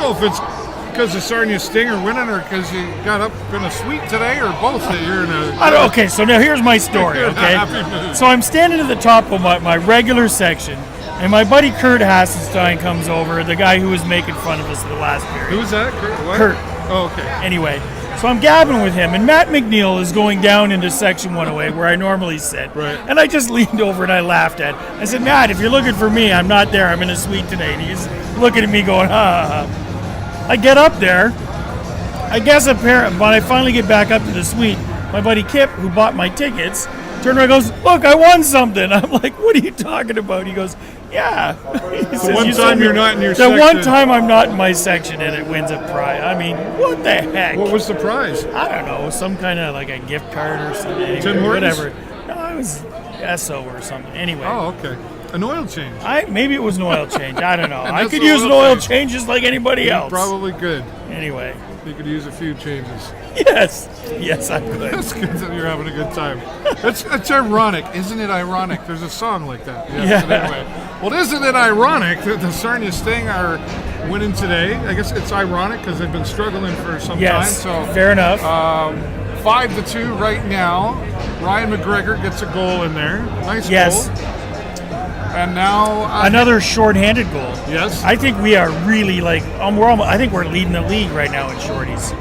know if it's because the Sarnia Sting are winning or because you got up in a suite today or both that you're in a... Okay, so now here's my story, okay? So I'm standing at the top of my regular section, and my buddy Kurt Hasselstein comes over, the guy who was making fun of us the last period. Who's that? Kurt. Oh, okay. Anyway, so I'm gabbing with him, and Matt McNeil is going down into section 108 where I normally sit. Right. And I just leaned over and I laughed at him. I said, Matt, if you're looking for me, I'm not there. I'm in a suite today. And he's looking at me going, ha, ha, ha. I get up there. I guess apparently, when I finally get back up to the suite, my buddy Kip, who bought my tickets, turned around and goes, look, I won something. I'm like, what are you talking about? He goes, yeah. He says, one time you're not in your section. The one time I'm not in my section and it wins a prize. I mean, what the heck? What was the prize? I don't know. Some kind of like a gift card or something. Tim Hortons? Whatever. No, it was Esso or something. Anyway. Oh, okay. An oil change. Maybe it was an oil change. I don't know. I could use an oil change just like anybody else. Probably good. Anyway. You could use a few changes. Yes, I could. That's good that you're having a good time. It's ironic, isn't it ironic? There's a song like that. Yeah. Anyway. Well, isn't it ironic that the Sarnia Sting are winning today? I guess it's ironic because they've been struggling for some time. So fair enough. 5-2 right now. Ryan McGregor gets a goal in there. Nice goal. And now another short-handed goal. Yes. I think we are really I think we're leading the league right now in shorties.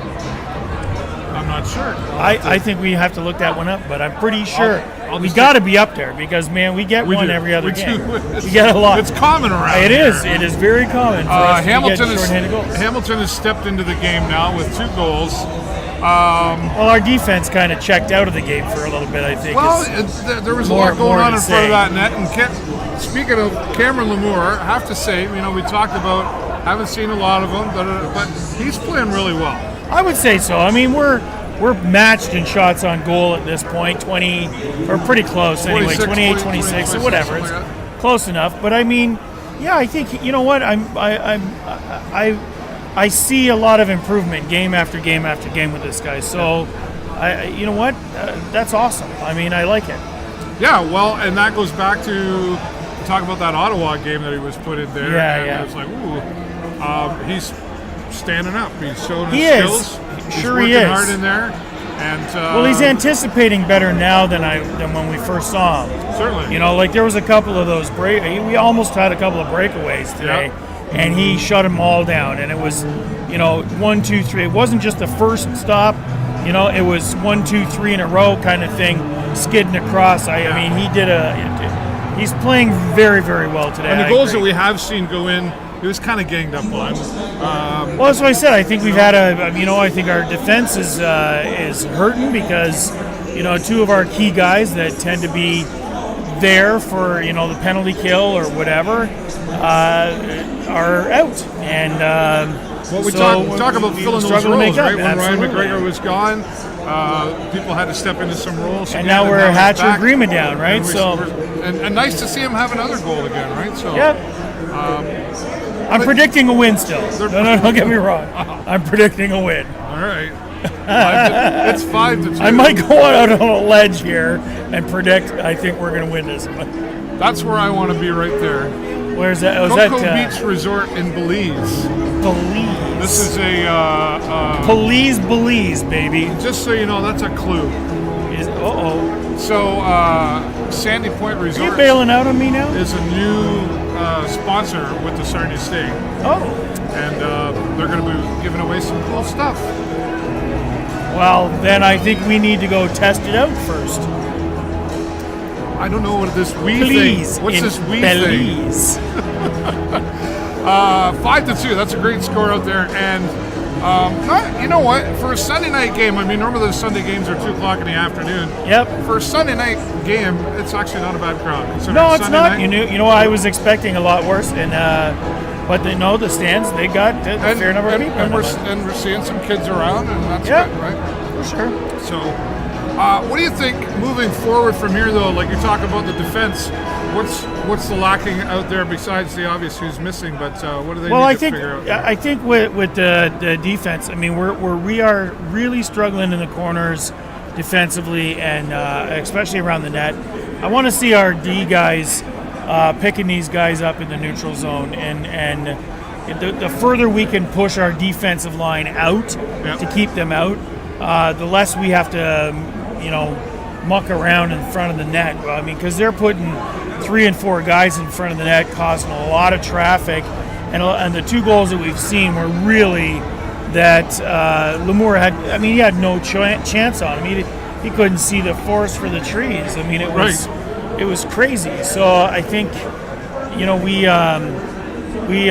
I'm not sure. I think we have to look that one up, but I'm pretty sure we got to be up there because, man, we get one every other game. We get a lot. It's common around It here. is. It is very common for us to get short-handed goals. Hamilton has stepped into the game now with 2 goals. Well, our defense kind of checked out of the game for a little bit, I think. Well, there was a lot going on in front of that net. And speaking of Cameron Lamour, I have to say, we talked about, haven't seen a lot of him, but he's playing really well. I would say so. I mean, we're matched in shots on goal at this point, 20, or pretty close anyway, 28, 26, or whatever. It's close enough. But I mean, yeah, I think, you know what, I see a lot of improvement game after game after game with this guy. So, you know what? That's awesome. I mean, I like it. Yeah, well, and that goes back to talk about that Ottawa game that he was put in there. Yeah. It's like, ooh, he's standing up. He's showing his skills. He's sure working he is. hard in there. And well, he's anticipating better now than when we first saw him. Certainly. There was a couple of those we almost had a couple of breakaways today. Yeah. And he shut them all down. And it was, 1, 2, 3. It wasn't just the first stop. It was 1, 2, 3 in a row kind of thing, skidding across. I mean, he's playing very, very well today. And the goals that we have seen go in, he was kind of ganged up on. Well, that's what I said. I think we've had I think our defense is hurting because, 2 of our key guys that tend to be there for, the penalty kill or whatever, are out. And we talk about filling those roles, right? When Absolutely. Ryan McGregor was gone, people had to step into some roles. And now we're Hatcher Grima down, right? And nice to see him have another goal again, right? So. Yep. I'm predicting a win still. No, don't get me wrong. I'm predicting a win. All right. It's 5-2. I might go out on a ledge here and predict I think we're going to win this one. That's where I want to be right there. Where's that? Cocoa Beach Resort in Belize. Belize. This is a... Belize, baby. Just so you know, that's a clue. So, Sandy Point Resort... Are you bailing out on me now? ...is a new sponsor with the Sarnia Sting. Oh. And they're going to be giving away some cool stuff. Well, then I think we need to go test it out first. I don't know what this we Please, thing. What's this we Belize. thing? 5-2. That's a great score out there. And you know what? For a Sunday night game, I mean, normally the Sunday games are 2:00 in the afternoon. Yep. For a Sunday night game, it's actually not a bad crowd. No, it's not. You know, I was expecting a lot worse, and but the stands, they got a fair number of people. And we're seeing some kids around, and that's good, right? For sure. So, what do you think moving forward from here, though? Like you talk about the defense, what's the lacking out there besides the obvious who's missing? But what do they need to figure out? I think with the defense, I mean, we are really struggling in the corners defensively, and especially around the net. I want to see our D guys picking these guys up in the neutral zone and the further we can push our defensive line out to keep them out, the less we have to, muck around in front of the net. I mean, because they're putting 3 and 4 guys in front of the net, causing a lot of traffic, and the 2 goals that we've seen were really that Lamour had. I mean, he had no chance on him. He couldn't see the forest for the trees. I mean, it was crazy. So I think,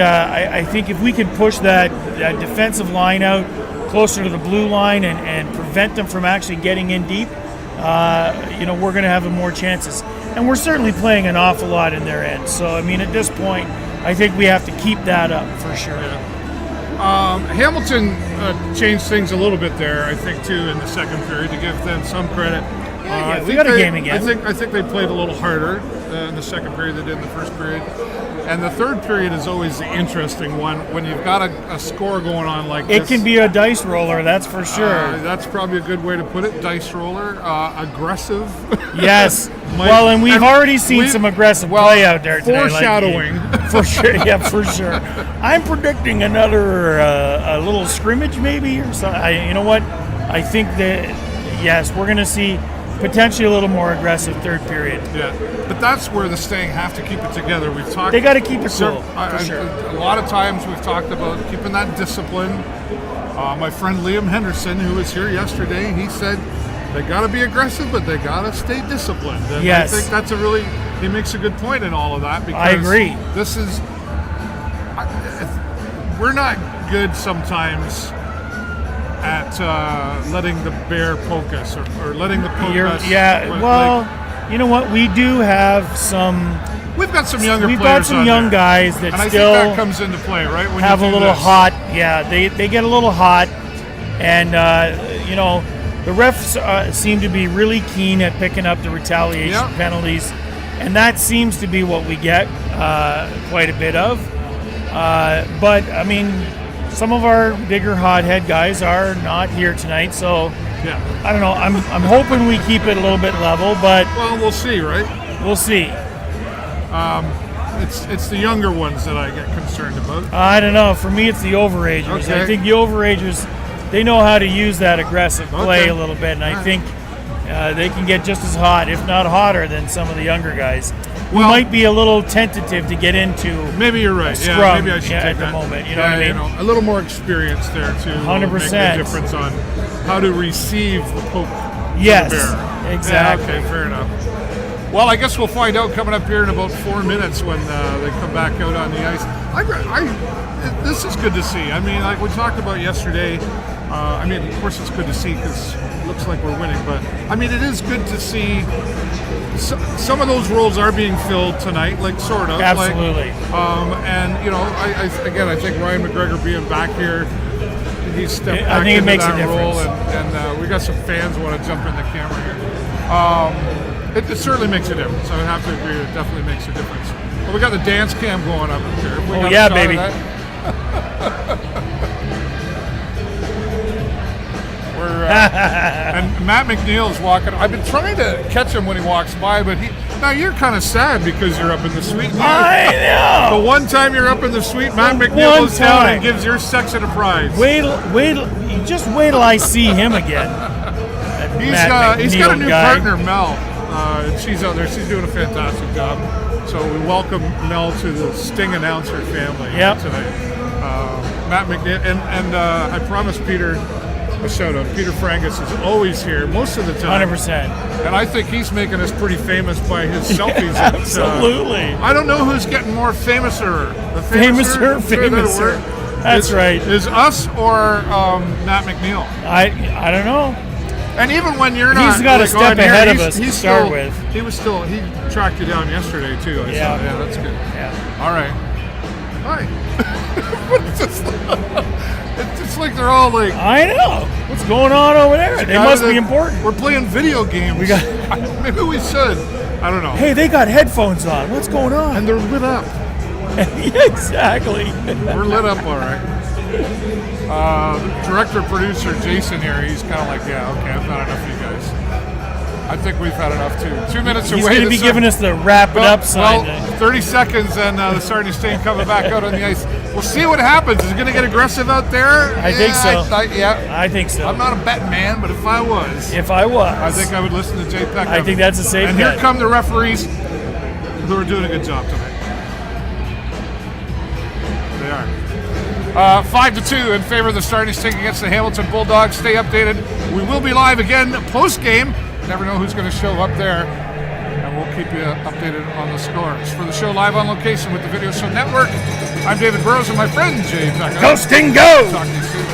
I think if we can push that defensive line out closer to the blue line and prevent them from actually getting in deep, we're going to have more chances. And we're certainly playing an awful lot in their end. So, I mean, at this point, I think we have to keep that up for sure. Yeah. Hamilton changed things a little bit there, I think, too, in the second period, to give them some credit. We got a game again. I think they played a little harder in the second period than they did in the first period. And the third period is always the interesting one when you've got a score going on like this. It can be a dice roller, that's for sure. That's probably a good way to put it. Dice roller, aggressive. Yes. And we've already seen some aggressive play out there today. Foreshadowing. For sure. Yeah, for sure. I'm predicting another a little scrimmage maybe or something. You know what? I think that, yes, we're going to see potentially a little more aggressive third period. Yeah, but that's where the Sting have to keep it together. We've talked. They got to keep it cool. For sure. A lot of times we've talked about keeping that discipline. My friend Liam Henderson, who was here yesterday, he said they got to be aggressive, but they got to stay disciplined. And yes, I think that's he makes a good point in all of that. Because I agree. We're not good sometimes at letting the bear poke us or letting the poke us. Yeah, well, you know what? We do have some. We've got some younger players. We've got some young guys that and still I think that comes into play, right? When have a little hot. Yeah, they get a little hot, and the refs seem to be really keen at picking up the retaliation penalties, and that seems to be what we get quite a bit of. But I mean, some of our bigger hothead guys are not here tonight, so I don't know. I'm hoping we keep it a little bit level, but we'll see, right? We'll see. It's the younger ones that I get concerned about. I don't know. For me, it's the overagers. Okay. I think the overagers, they know how to use that aggressive play a little bit, and I think they can get just as hot, if not hotter, than some of the younger guys. We might be a little tentative to get into. Maybe you're right. Scrum, maybe I should take at that. The moment. You know what I mean? A little more experience there too. 100%. Make a difference on how to receive the poke. Yes, the bear. exactly. Yeah, okay, fair enough. Well, I guess we'll find out coming up here in about 4 minutes when they come back out on the ice. This is good to see. I mean, like we talked about yesterday. Of course, it's good to see because it looks like we're winning. But I mean, it is good to see. Some of those roles are being filled tonight, like sort of. Absolutely. I think Ryan McGregor being back here, he's stepped back into that a role, difference. and we got some fans who want to jump in the camera here. It certainly makes a difference. I would have to agree. It definitely makes a difference. Well, we got the dance cam going up here. Oh yeah, baby. And Matt McNeil's walking. I've been trying to catch him when he walks by, but now you're kind of sad because you're up in the suite. I know. The one time you're up in the suite, Matt McNeil goes down and gives your section a prize. Just wait till I see him again. He's got a new partner, Mel. She's out there. She's doing a fantastic job. So we welcome Mel to the Sting announcer family tonight. Matt McNeil and I promised Peter a shout out. Peter Frangus is always here most of the time. 100%. And I think he's making us pretty famous by his selfies. Absolutely. I don't know who's getting more famouser. The famouser. That's right. Is us or Matt McNeil? I don't know. And even when you're not, he's got a step ahead of us to start with. He tracked you down yesterday too. I saw. Yeah, that's good. Yeah. All right. It's just like they're all like. I know. What's going on over there? They must be important. We're playing video games. Maybe we should. I don't know. Hey, they got headphones on. What's going on? And they're lit up. Exactly. We're lit up, all right. The director-producer Jason here, he's kind of like, yeah, okay, I've got enough of you guys. I think we've had enough too. 2 minutes away. He's going to be giving us the wrap it up sign. Well, 30 seconds and the Sarnia Sting coming back out on the ice. We'll see what happens. Is it going to get aggressive out there? I think so. I think so. I'm not a betting man, but if I was, I think I would listen to Jay Peckham. I think that's a safe And bet. here come the referees who are doing a good job tonight. They are. 5-2 in favor of the Sarnia Sting against the Hamilton Bulldogs. Stay updated. We will be live again post-game. Never know who's going to show up there. And we'll keep you updated on the scores. For the show live on location with the Video Show Network, I'm David Burrows and my friend Jay Peckham. Go Sting, go! Talk to you soon.